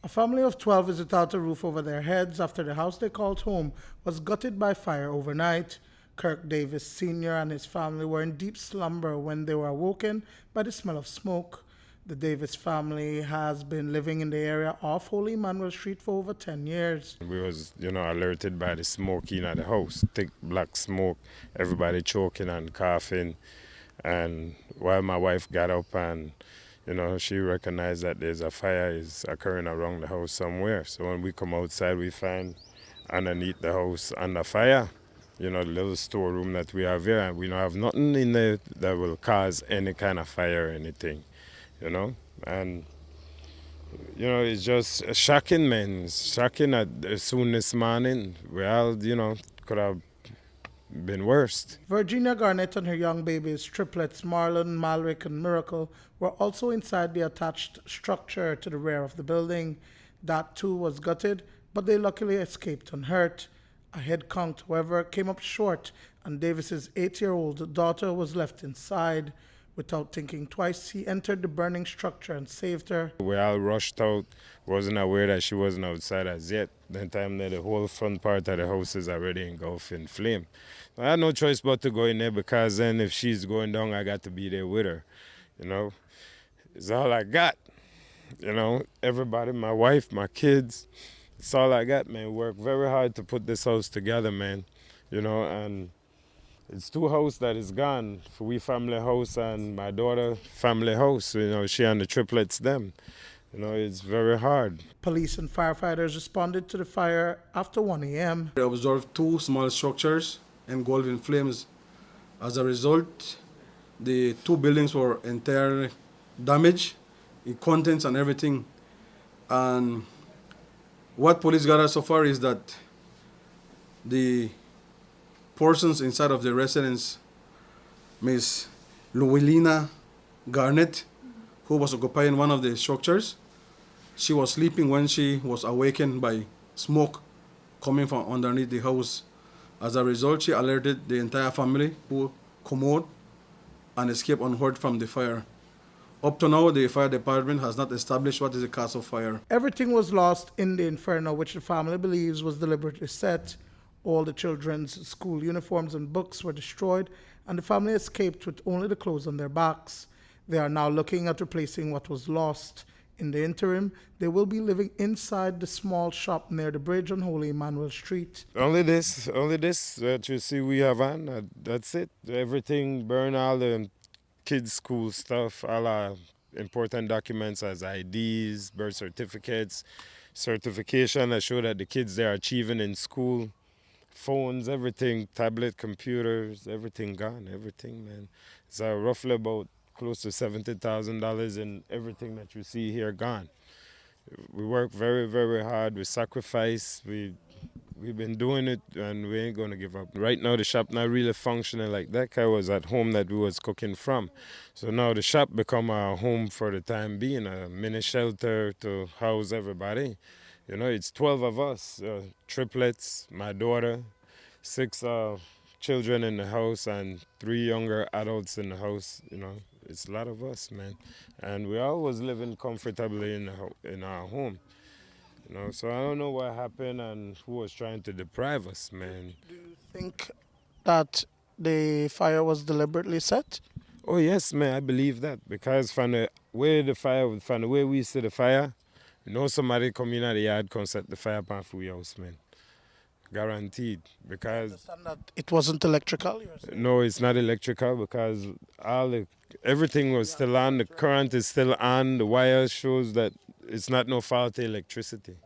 A family of 12 is without a roof over their heads after the house they called home was gutted by fire overnight. Kirk Davis Senior and his family were in deep slumber when they were awoken by the smell of smoke. The Davis family has been living in the area off Holy Emmanuel Street for over 10 years. We was, alerted by the smoke in the house, thick black smoke, everybody choking and coughing. And while my wife got up and she recognized that there's a fire is occurring around the house somewhere. So when we come outside, we find underneath the house under fire, the little storeroom that we have here. And we don't have nothing in there that will cause any kind of fire or anything, And, it's just shocking, man. It's shocking that soon this morning, we all, could have been worse. Virginia Garnett and her young babies, triplets Marlon, Malrick, and Miracle, were also inside the attached structure to the rear of the building. That too was gutted, but they luckily escaped unhurt. A head count, however, came up short, and Davis's 8-year-old daughter was left inside. Without thinking twice, he entered the burning structure and saved her. We all rushed out, wasn't aware that she wasn't outside as yet. That time that the whole front part of the house is already engulfed in flame. I had no choice but to go in there because then if she's going down, I got to be there with her. It's all I got. Everybody, my wife, my kids, it's all I got, man. Worked very hard to put this house together, man. And it's 2 houses that is gone. For we family house and my daughter family house. She and the triplets them. It's very hard. Police and firefighters responded to the fire after 1 a.m. I observed 2 small structures engulfed in flames. As a result, the 2 buildings were entirely damaged, in contents and everything. And what police gathered so far is that the persons inside of the residence, Miss Virginia Garnett, who was occupying one of the structures, she was sleeping when she was awakened by smoke coming from underneath the house. As a result, she alerted the entire family, who come out and escaped unhurt from the fire. Up to now, the fire department has not established what is the cause of fire. Everything was lost in the inferno, which the family believes was deliberately set. All the children's school uniforms and books were destroyed, and the family escaped with only the clothes on their backs. They are now looking at replacing what was lost. In the interim, they will be living inside the small shop near the bridge on Holy Emmanuel Street. Only this that you see we have on, that's it. Everything burned, all the kids' school stuff, all our important documents as IDs, birth certificates, certification that show that the kids they are achieving in school, phones, everything, tablet, computers, everything gone, everything, man. It's roughly about close to $70,000 in everything that you see here gone. We work very, very hard. We sacrifice. We've been doing it, and we ain't gonna give up. Right now, the shop not really functioning like that. I was at home that we was cooking from. So now the shop become our home for the time being, a mini shelter to house everybody. It's 12 of us, triplets, my daughter, 6 children in the house, and 3 younger adults in the house. It's a lot of us, man. And we always living comfortably in our home. So I don't know what happened and who was trying to deprive us, man. Do you think that the fire was deliberately set? Oh, yes, man, I believe that. Because from the way we see the fire, somebody come in at the yard, come set the fire upon the house, man. Guaranteed. Because I understand that it wasn't electrical? No, it's not electrical because everything was still on. The current is still on. The wire shows that it's not no faulty electricity.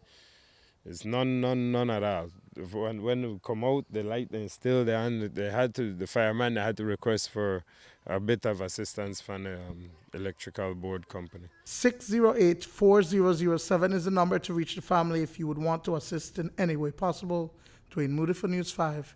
It's none at all. When we come out, the light is still there, and the fireman had to request for a bit of assistance from the electrical board company. 608-4007 is the number to reach the family if you would want to assist in any way possible. Duane, Moody for News 5.